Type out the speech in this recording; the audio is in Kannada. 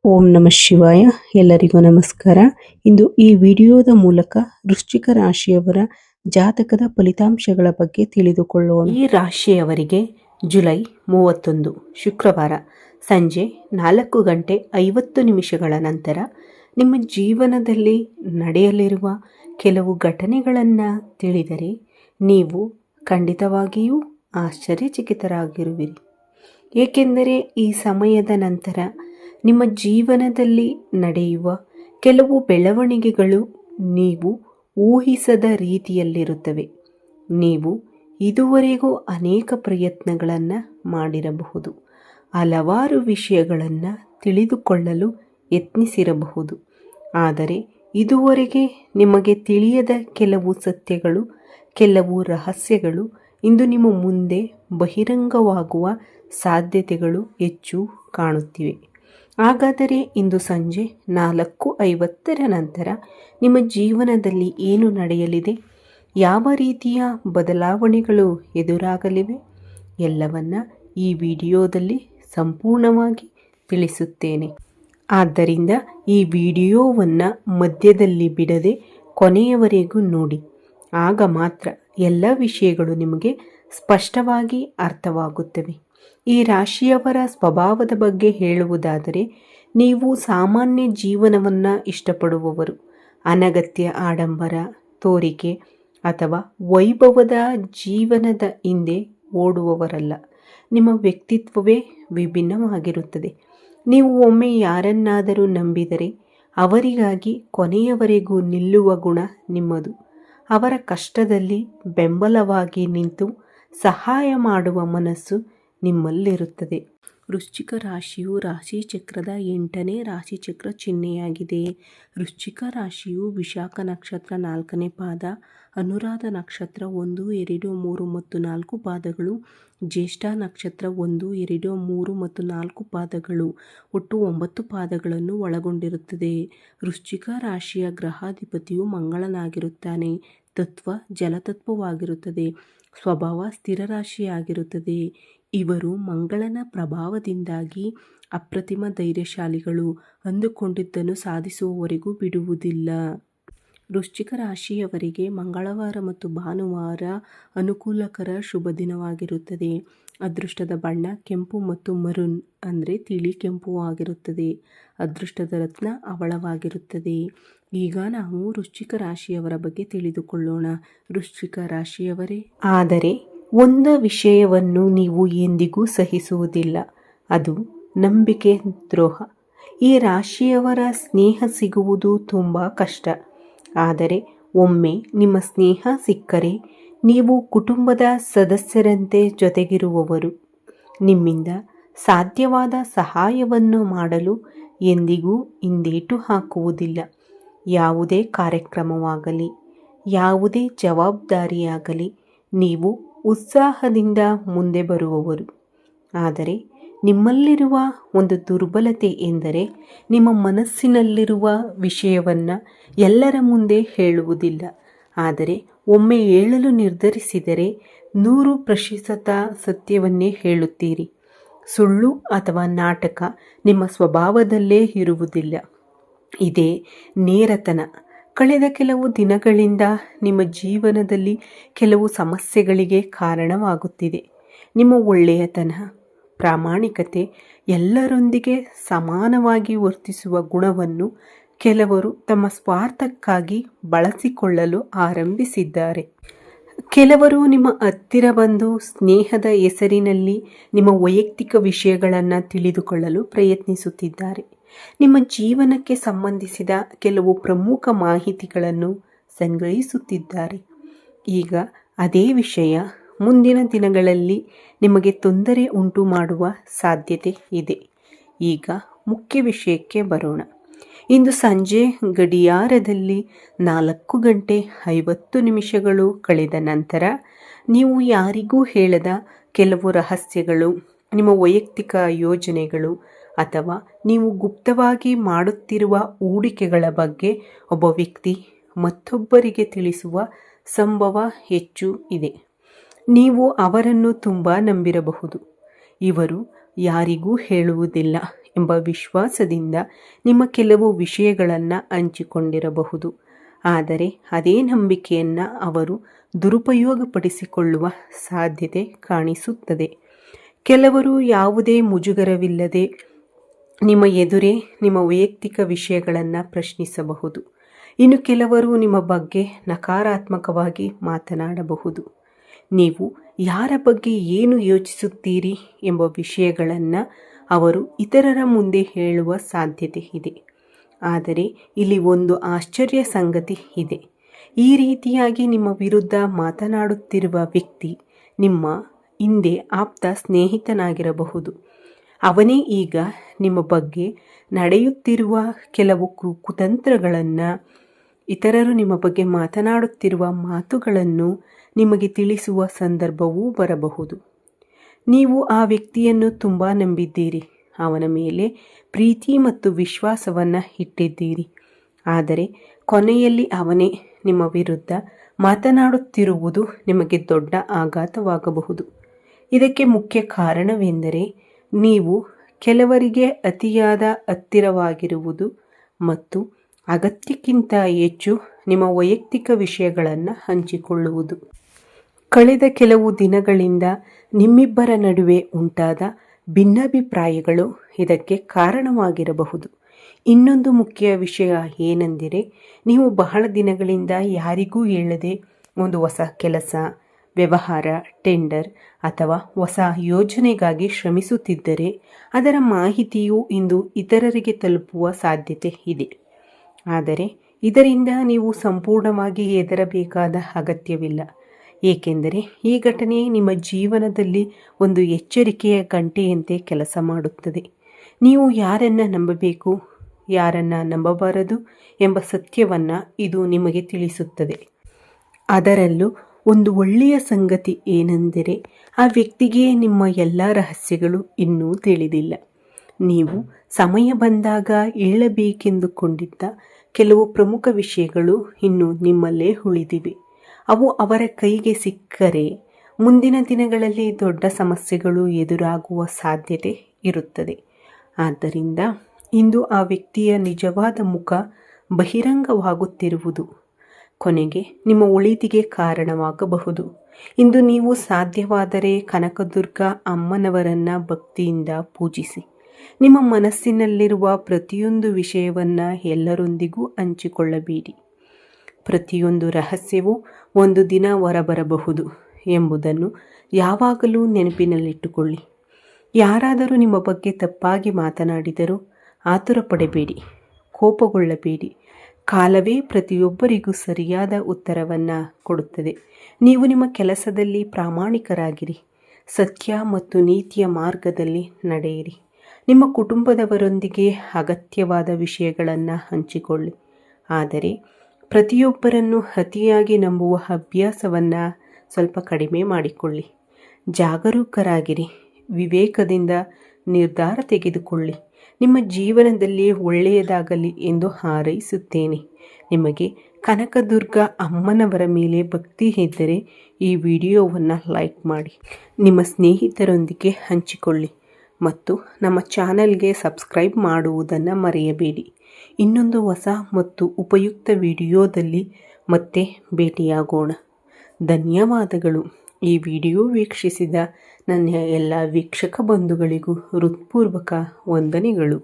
ಓಂ ನಮಃ ಶಿವಾಯ. ಎಲ್ಲರಿಗೂ ನಮಸ್ಕಾರ. ಇಂದು ಈ ವಿಡಿಯೋದ ಮೂಲಕ ವೃಶ್ಚಿಕ ರಾಶಿಯವರ ಜಾತಕದ ಫಲಿತಾಂಶಗಳ ಬಗ್ಗೆ ತಿಳಿದುಕೊಳ್ಳೋಣ. ಈ ರಾಶಿಯವರಿಗೆ ಜುಲೈ 31 ಶುಕ್ರವಾರ ಸಂಜೆ 4:50 ನಂತರ ನಿಮ್ಮ ಜೀವನದಲ್ಲಿ ನಡೆಯಲಿರುವ ಕೆಲವು ಘಟನೆಗಳನ್ನು ತಿಳಿದರೆ ನೀವು ಖಂಡಿತವಾಗಿಯೂ ಆಶ್ಚರ್ಯಚಕಿತರಾಗಿರುವಿರಿ. ಏಕೆಂದರೆ ಈ ಸಮಯದ ನಂತರ ನಿಮ್ಮ ಜೀವನದಲ್ಲಿ ನಡೆಯುವ ಕೆಲವು ಬೆಳವಣಿಗೆಗಳು ನೀವು ಊಹಿಸದ ರೀತಿಯಲ್ಲಿರುತ್ತವೆ. ನೀವು ಇದುವರೆಗೂ ಅನೇಕ ಪ್ರಯತ್ನಗಳನ್ನು ಮಾಡಿರಬಹುದು, ಹಲವಾರು ವಿಷಯಗಳನ್ನು ತಿಳಿದುಕೊಳ್ಳಲು ಯತ್ನಿಸಿರಬಹುದು. ಆದರೆ ಇದುವರೆಗೆ ನಿಮಗೆ ತಿಳಿಯದ ಕೆಲವು ಸತ್ಯಗಳು, ಕೆಲವು ರಹಸ್ಯಗಳು ಇಂದು ನಿಮ್ಮ ಮುಂದೆ ಬಹಿರಂಗವಾಗುವ ಸಾಧ್ಯತೆಗಳು ಹೆಚ್ಚು ಕಾಣುತ್ತಿವೆ. ಹಾಗಾದರೆ ಇಂದು ಸಂಜೆ 4:50 ನಂತರ ನಿಮ್ಮ ಜೀವನದಲ್ಲಿ ಏನು ನಡೆಯಲಿದೆ, ಯಾವ ರೀತಿಯ ಬದಲಾವಣೆಗಳು ಎದುರಾಗಲಿವೆ ಎಲ್ಲವನ್ನ ಈ ವಿಡಿಯೋದಲ್ಲಿ ಸಂಪೂರ್ಣವಾಗಿ ತಿಳಿಸುತ್ತೇನೆ. ಆದ್ದರಿಂದ ಈ ವಿಡಿಯೋವನ್ನು ಮಧ್ಯದಲ್ಲಿ ಬಿಡದೆ ಕೊನೆಯವರೆಗೂ ನೋಡಿ. ಆಗ ಮಾತ್ರ ಎಲ್ಲ ವಿಷಯಗಳು ನಿಮಗೆ ಸ್ಪಷ್ಟವಾಗಿ ಅರ್ಥವಾಗುತ್ತವೆ. ಈ ರಾಶಿಯವರ ಸ್ವಭಾವದ ಬಗ್ಗೆ ಹೇಳುವುದಾದರೆ, ನೀವು ಸಾಮಾನ್ಯ ಜೀವನವನ್ನು ಇಷ್ಟಪಡುವವರು. ಅನಗತ್ಯ ಆಡಂಬರ, ತೋರಿಕೆ ಅಥವಾ ವೈಭವದ ಜೀವನದ ಹಿಂದೆ ಓಡುವವರಲ್ಲ. ನಿಮ್ಮ ವ್ಯಕ್ತಿತ್ವವೇ ವಿಭಿನ್ನವಾಗಿರುತ್ತದೆ. ನೀವು ಒಮ್ಮೆ ಯಾರನ್ನಾದರೂ ನಂಬಿದರೆ ಅವರಿಗಾಗಿ ಕೊನೆಯವರೆಗೂ ನಿಲ್ಲುವ ಗುಣ ನಿಮ್ಮದು. ಅವರ ಕಷ್ಟದಲ್ಲಿ ಬೆಂಬಲವಾಗಿ ನಿಂತು ಸಹಾಯ ಮಾಡುವ ಮನಸ್ಸು ನಿಮ್ಮಲ್ಲಿರುತ್ತದೆ. ವೃಶ್ಚಿಕ ರಾಶಿಯು ರಾಶಿಚಕ್ರದ 8ನೇ ರಾಶಿಚಕ್ರ ಚಿಹ್ನೆಯಾಗಿದೆ. ವೃಶ್ಚಿಕ ರಾಶಿಯು ವಿಶಾಖ ನಕ್ಷತ್ರ 4ನೇ ಪಾದ, ಅನುರಾಧ ನಕ್ಷತ್ರ 1, 2, 3 ಮತ್ತು 4 ಪಾದಗಳು, ಜ್ಯೇಷ್ಠ ನಕ್ಷತ್ರ 1, 2, 3 ಮತ್ತು 4 ಪಾದಗಳು, ಒಟ್ಟು 9 ಪಾದಗಳನ್ನು ಒಳಗೊಂಡಿರುತ್ತದೆ. ವೃಶ್ಚಿಕ ರಾಶಿಯ ಗ್ರಹಾಧಿಪತಿಯು ಮಂಗಳನಾಗಿರುತ್ತಾನೆ. ತತ್ವ ಜಲತತ್ವವಾಗಿರುತ್ತದೆ. ಸ್ವಭಾವ ಸ್ಥಿರ ರಾಶಿಯಾಗಿರುತ್ತದೆ. ಇವರು ಮಂಗಳನ ಪ್ರಭಾವದಿಂದಾಗಿ ಅಪ್ರತಿಮ ಧೈರ್ಯಶಾಲಿಗಳು. ಅಂದುಕೊಂಡಿದ್ದನ್ನು ಸಾಧಿಸುವವರೆಗೂ ಬಿಡುವುದಿಲ್ಲ. ವೃಶ್ಚಿಕ ರಾಶಿಯವರಿಗೆ ಮಂಗಳವಾರ ಮತ್ತು ಭಾನುವಾರ ಅನುಕೂಲಕರ ಶುಭ ದಿನವಾಗಿರುತ್ತದೆ. ಅದೃಷ್ಟದ ಬಣ್ಣ ಕೆಂಪು ಮತ್ತು ಮರೂನ್ ಅಂದರೆ ತಿಳಿ ಕೆಂಪು ಆಗಿರುತ್ತದೆ. ಅದೃಷ್ಟದ ರತ್ನ ಹವಳವಾಗಿರುತ್ತದೆ. ಈಗ ನಾವು ವೃಶ್ಚಿಕ ರಾಶಿಯವರ ಬಗ್ಗೆ ತಿಳಿದುಕೊಳ್ಳೋಣ. ವೃಶ್ಚಿಕ ರಾಶಿಯವರೇ, ಆದರೆ ಒಂದು ವಿಷಯವನ್ನು ನೀವು ಎಂದಿಗೂ ಸಹಿಸುವುದಿಲ್ಲ, ಅದು ನಂಬಿಕೆ ದ್ರೋಹ. ಈ ರಾಶಿಯವರ ಸ್ನೇಹ ಸಿಗುವುದು ತುಂಬ ಕಷ್ಟ. ಆದರೆ ಒಮ್ಮೆ ನಿಮ್ಮ ಸ್ನೇಹ ಸಿಕ್ಕರೆ ನೀವು ಕುಟುಂಬದ ಸದಸ್ಯರಂತೆ ಜೊತೆಗಿರುವವರು. ನಿಮ್ಮಿಂದ ಸಾಧ್ಯವಾದ ಸಹಾಯವನ್ನು ಮಾಡಲು ಎಂದಿಗೂ ಹಿಂದೇಟು ಹಾಕುವುದಿಲ್ಲ. ಯಾವುದೇ ಕಾರ್ಯಕ್ರಮವಾಗಲಿ, ಯಾವುದೇ ಜವಾಬ್ದಾರಿಯಾಗಲಿ ನೀವು ಉತ್ಸಾಹದಿಂದ ಮುಂದೆ ಬರುವವರು. ಆದರೆ ನಿಮ್ಮಲ್ಲಿರುವ ಒಂದು ದುರ್ಬಲತೆ ಎಂದರೆ ನಿಮ್ಮ ಮನಸ್ಸಿನಲ್ಲಿರುವ ವಿಷಯವನ್ನು ಎಲ್ಲರ ಮುಂದೆ ಹೇಳುವುದಿಲ್ಲ. ಆದರೆ ಒಮ್ಮೆ ಹೇಳಲು ನಿರ್ಧರಿಸಿದರೆ 100% ಸತ್ಯವನ್ನೇ ಹೇಳುತ್ತೀರಿ. ಸುಳ್ಳು ಅಥವಾ ನಾಟಕ ನಿಮ್ಮ ಸ್ವಭಾವದಲ್ಲೇ ಇರುವುದಿಲ್ಲ. ಇದೇ ನೇರತನ. ಕಳೆದ ಕೆಲವು ದಿನಗಳಿಂದ ನಿಮ್ಮ ಜೀವನದಲ್ಲಿ ಕೆಲವು ಸಮಸ್ಯೆಗಳಿಗೆ ಕಾರಣವಾಗುತ್ತಿದೆ. ನಿಮ್ಮ ಒಳ್ಳೆಯತನ, ಪ್ರಾಮಾಣಿಕತೆ, ಎಲ್ಲರೊಂದಿಗೆ ಸಮಾನವಾಗಿ ವರ್ತಿಸುವ ಗುಣವನ್ನು ಕೆಲವರು ತಮ್ಮ ಸ್ವಾರ್ಥಕ್ಕಾಗಿ ಬಳಸಿಕೊಳ್ಳಲು ಆರಂಭಿಸಿದ್ದಾರೆ. ಕೆಲವರು ನಿಮ್ಮ ಹತ್ತಿರ ಬಂದು ಸ್ನೇಹದ ಹೆಸರಿನಲ್ಲಿ ನಿಮ್ಮ ವೈಯಕ್ತಿಕ ವಿಷಯಗಳನ್ನು ತಿಳಿದುಕೊಳ್ಳಲು ಪ್ರಯತ್ನಿಸುತ್ತಿದ್ದಾರೆ. ನಿಮ್ಮ ಜೀವನಕ್ಕೆ ಸಂಬಂಧಿಸಿದ ಕೆಲವು ಪ್ರಮುಖ ಮಾಹಿತಿಗಳನ್ನು ಸಂಗ್ರಹಿಸುತ್ತಿದ್ದಾರೆ. ಈಗ ಅದೇ ವಿಷಯ ಮುಂದಿನ ದಿನಗಳಲ್ಲಿ ನಿಮಗೆ ತೊಂದರೆ ಉಂಟು ಮಾಡುವ ಸಾಧ್ಯತೆ ಇದೆ. ಈಗ ಮುಖ್ಯ ವಿಷಯಕ್ಕೆ ಬರೋಣ. ಇಂದು ಸಂಜೆ ಗಡಿಯಾರದಲ್ಲಿ 4:50 ಕಳೆದ ನಂತರ ನೀವು ಯಾರಿಗೂ ಹೇಳದ ಕೆಲವು ರಹಸ್ಯಗಳು, ನಿಮ್ಮ ವೈಯಕ್ತಿಕ ಯೋಜನೆಗಳು ಅಥವಾ ನೀವು ಗುಪ್ತವಾಗಿ ಮಾಡುತ್ತಿರುವ ಹೂಡಿಕೆಗಳ ಬಗ್ಗೆ ಒಬ್ಬ ವ್ಯಕ್ತಿ ಮತ್ತೊಬ್ಬರಿಗೆ ತಿಳಿಸುವ ಸಂಭವ ಹೆಚ್ಚು ಇದೆ. ನೀವು ಅವರನ್ನು ತುಂಬ ನಂಬಿರಬಹುದು. ಇವರು ಯಾರಿಗೂ ಹೇಳುವುದಿಲ್ಲ ಎಂಬ ವಿಶ್ವಾಸದಿಂದ ನಿಮ್ಮ ಕೆಲವು ವಿಷಯಗಳನ್ನು ಹಂಚಿಕೊಂಡಿರಬಹುದು. ಆದರೆ ಅದೇ ನಂಬಿಕೆಯನ್ನು ಅವರು ದುರುಪಯೋಗಪಡಿಸಿಕೊಳ್ಳುವ ಸಾಧ್ಯತೆ ಕಾಣಿಸುತ್ತದೆ. ಕೆಲವರು ಯಾವುದೇ ಮುಜುಗರವಿಲ್ಲದೆ ನಿಮ್ಮ ಎದುರೇ ನಿಮ್ಮ ವೈಯಕ್ತಿಕ ವಿಷಯಗಳನ್ನು ಪ್ರಶ್ನಿಸಬಹುದು. ಇನ್ನು ಕೆಲವರು ನಿಮ್ಮ ಬಗ್ಗೆ ನಕಾರಾತ್ಮಕವಾಗಿ ಮಾತನಾಡಬಹುದು. ನೀವು ಯಾರ ಬಗ್ಗೆ ಏನು ಯೋಚಿಸುತ್ತೀರಿ ಎಂಬ ವಿಷಯಗಳನ್ನು ಅವರು ಇತರರ ಮುಂದೆ ಹೇಳುವ ಸಾಧ್ಯತೆ ಇದೆ. ಆದರೆ ಇಲ್ಲಿ ಒಂದು ಆಶ್ಚರ್ಯ ಸಂಗತಿ ಇದೆ. ಈ ರೀತಿಯಾಗಿ ನಿಮ್ಮ ವಿರುದ್ಧ ಮಾತನಾಡುತ್ತಿರುವ ವ್ಯಕ್ತಿ ನಿಮ್ಮ ಹಿಂದೆ ಆಪ್ತ ಸ್ನೇಹಿತನಾಗಿರಬಹುದು. ಅವನೇ ಈಗ ನಿಮ್ಮ ಬಗ್ಗೆ ನಡೆಯುತ್ತಿರುವ ಕೆಲವು ಕುತಂತ್ರಗಳನ್ನು, ಇತರರು ನಿಮ್ಮ ಬಗ್ಗೆ ಮಾತನಾಡುತ್ತಿರುವ ಮಾತುಗಳನ್ನು ನಿಮಗೆ ತಿಳಿಸುವ ಸಂದರ್ಭವೂ ಬರಬಹುದು. ನೀವು ಆ ವ್ಯಕ್ತಿಯನ್ನು ತುಂಬ ನಂಬಿದ್ದೀರಿ, ಅವನ ಮೇಲೆ ಪ್ರೀತಿ ಮತ್ತು ವಿಶ್ವಾಸವನ್ನು ಇಟ್ಟಿದ್ದೀರಿ. ಆದರೆ ಕೊನೆಯಲ್ಲಿ ಅವನೇ ನಿಮ್ಮ ವಿರುದ್ಧ ಮಾತನಾಡುತ್ತಿರುವುದು ನಿಮಗೆ ದೊಡ್ಡ ಆಘಾತವಾಗಬಹುದು. ಇದಕ್ಕೆ ಮುಖ್ಯ ಕಾರಣವೆಂದರೆ ನೀವು ಕೆಲವರಿಗೆ ಅತಿಯಾದ ಹತ್ತಿರವಾಗಿರುವುದು ಮತ್ತು ಅಗತ್ಯಕ್ಕಿಂತ ಹೆಚ್ಚು ನಿಮ್ಮ ವೈಯಕ್ತಿಕ ವಿಷಯಗಳನ್ನು ಹಂಚಿಕೊಳ್ಳುವುದು. ಕಳೆದ ಕೆಲವು ದಿನಗಳಿಂದ ನಿಮ್ಮಿಬ್ಬರ ನಡುವೆ ಉಂಟಾದ ಭಿನ್ನಾಭಿಪ್ರಾಯಗಳು ಇದಕ್ಕೆ ಕಾರಣವಾಗಿರಬಹುದು. ಇನ್ನೊಂದು ಮುಖ್ಯ ವಿಷಯ ಏನೆಂದರೆ, ನೀವು ಬಹಳ ದಿನಗಳಿಂದ ಯಾರಿಗೂ ಹೇಳದೆ ಒಂದು ಹೊಸ ಕೆಲಸ, ವ್ಯವಹಾರ, ಟೆಂಡರ್ ಅಥವಾ ಹೊಸ ಯೋಜನೆಗಾಗಿ ಶ್ರಮಿಸುತ್ತಿದ್ದರೆ ಅದರ ಮಾಹಿತಿಯು ಇಂದು ಇತರರಿಗೆ ತಲುಪುವ ಸಾಧ್ಯತೆ ಇದೆ. ಆದರೆ ಇದರಿಂದ ನೀವು ಸಂಪೂರ್ಣವಾಗಿ ಹೆದರಬೇಕಾದ ಅಗತ್ಯವಿಲ್ಲ, ಏಕೆಂದರೆ ಈ ಘಟನೆ ನಿಮ್ಮ ಜೀವನದಲ್ಲಿ ಒಂದು ಎಚ್ಚರಿಕೆಯ ಗಂಟೆಯಂತೆ ಕೆಲಸ ಮಾಡುತ್ತದೆ. ನೀವು ಯಾರನ್ನು ನಂಬಬೇಕು, ಯಾರನ್ನು ನಂಬಬಾರದು ಎಂಬ ಸತ್ಯವನ್ನು ಇದು ನಿಮಗೆ ತಿಳಿಸುತ್ತದೆ. ಅದರಲ್ಲೂ ಒಂದು ಒಳ್ಳೆಯ ಸಂಗತಿ ಏನೆಂದರೆ, ಆ ವ್ಯಕ್ತಿಗೆ ನಿಮ್ಮ ಎಲ್ಲ ರಹಸ್ಯಗಳು ಇನ್ನೂ ತಿಳಿದಿಲ್ಲ. ನೀವು ಸಮಯ ಬಂದಾಗ ಹೇಳಬೇಕೆಂದುಕೊಂಡಿದ್ದ ಕೆಲವು ಪ್ರಮುಖ ವಿಷಯಗಳು ಇನ್ನೂ ನಿಮ್ಮಲ್ಲೇ ಉಳಿದಿವೆ. ಅವು ಅವರ ಕೈಗೆ ಸಿಕ್ಕರೆ ಮುಂದಿನ ದಿನಗಳಲ್ಲಿ ದೊಡ್ಡ ಸಮಸ್ಯೆಗಳು ಎದುರಾಗುವ ಸಾಧ್ಯತೆ ಇರುತ್ತದೆ. ಆದ್ದರಿಂದ ಇಂದು ಆ ವ್ಯಕ್ತಿಯ ನಿಜವಾದ ಮುಖ ಬಹಿರಂಗವಾಗುತ್ತಿರುವುದು ಕೊನೆಗೆ ನಿಮ್ಮ ಒಳಿತಿಗೆ ಕಾರಣವಾಗಬಹುದು. ಇಂದು ನೀವು ಸಾಧ್ಯವಾದರೆ ಕನಕದುರ್ಗ ಅಮ್ಮನವರನ್ನು ಭಕ್ತಿಯಿಂದ ಪೂಜಿಸಿ. ನಿಮ್ಮ ಮನಸ್ಸಿನಲ್ಲಿರುವ ಪ್ರತಿಯೊಂದು ವಿಷಯವನ್ನು ಎಲ್ಲರೊಂದಿಗೂ ಹಂಚಿಕೊಳ್ಳಬೇಡಿ. ಪ್ರತಿಯೊಂದು ರಹಸ್ಯವೂ ಒಂದು ದಿನ ಹೊರಬರಬಹುದು ಎಂಬುದನ್ನು ಯಾವಾಗಲೂ ನೆನಪಿನಲ್ಲಿಟ್ಟುಕೊಳ್ಳಿ. ಯಾರಾದರೂ ನಿಮ್ಮ ಬಗ್ಗೆ ತಪ್ಪಾಗಿ ಮಾತನಾಡಿದರೂ ಆತುರ ಪಡಬೇಡಿ, ಕೋಪಗೊಳ್ಳಬೇಡಿ. ಕಾಲವೇ ಪ್ರತಿಯೊಬ್ಬರಿಗೂ ಸರಿಯಾದ ಉತ್ತರವನ್ನು ಕೊಡುತ್ತದೆ. ನೀವು ನಿಮ್ಮ ಕೆಲಸದಲ್ಲಿ ಪ್ರಾಮಾಣಿಕರಾಗಿರಿ, ಸತ್ಯ ಮತ್ತು ನೀತಿಯ ಮಾರ್ಗದಲ್ಲಿ ನಡೆಯಿರಿ. ನಿಮ್ಮ ಕುಟುಂಬದವರೊಂದಿಗೆ ಅಗತ್ಯವಾದ ವಿಷಯಗಳನ್ನು ಹಂಚಿಕೊಳ್ಳಿ. ಆದರೆ ಪ್ರತಿಯೊಬ್ಬರನ್ನು ಅತಿಯಾಗಿ ನಂಬುವ ಅಭ್ಯಾಸವನ್ನು ಸ್ವಲ್ಪ ಕಡಿಮೆ ಮಾಡಿಕೊಳ್ಳಿ. ಜಾಗರೂಕರಾಗಿರಿ, ವಿವೇಕದಿಂದ ನಿರ್ಧಾರ ತೆಗೆದುಕೊಳ್ಳಿ. ನಿಮ್ಮ ಜೀವನದಲ್ಲಿ ಒಳ್ಳೆಯದಾಗಲಿ ಎಂದು ಹಾರೈಸುತ್ತೇನೆ. ನಿಮಗೆ ಕನಕದುರ್ಗ ಅಮ್ಮನವರ ಮೇಲೆ ಭಕ್ತಿ ಇದ್ದರೆ ಈ ವಿಡಿಯೋವನ್ನು ಲೈಕ್ ಮಾಡಿ, ನಿಮ್ಮ ಸ್ನೇಹಿತರೊಂದಿಗೆ ಹಂಚಿಕೊಳ್ಳಿ ಮತ್ತು ನಮ್ಮ ಚಾನಲ್ಗೆ ಸಬ್ಸ್ಕ್ರೈಬ್ ಮಾಡುವುದನ್ನು ಮರೆಯಬೇಡಿ. ಇನ್ನೊಂದು ಹೊಸ ಮತ್ತು ಉಪಯುಕ್ತ ವಿಡಿಯೋದಲ್ಲಿ ಮತ್ತೆ ಭೇಟಿಯಾಗೋಣ. ಧನ್ಯವಾದಗಳು. ಈ ವಿಡಿಯೋ ವೀಕ್ಷಿಸಿದ ನನ್ನ ಎಲ್ಲ ವೀಕ್ಷಕ ಬಂಧುಗಳಿಗೂ ಹೃತ್ಪೂರ್ವಕ ವಂದನೆಗಳು.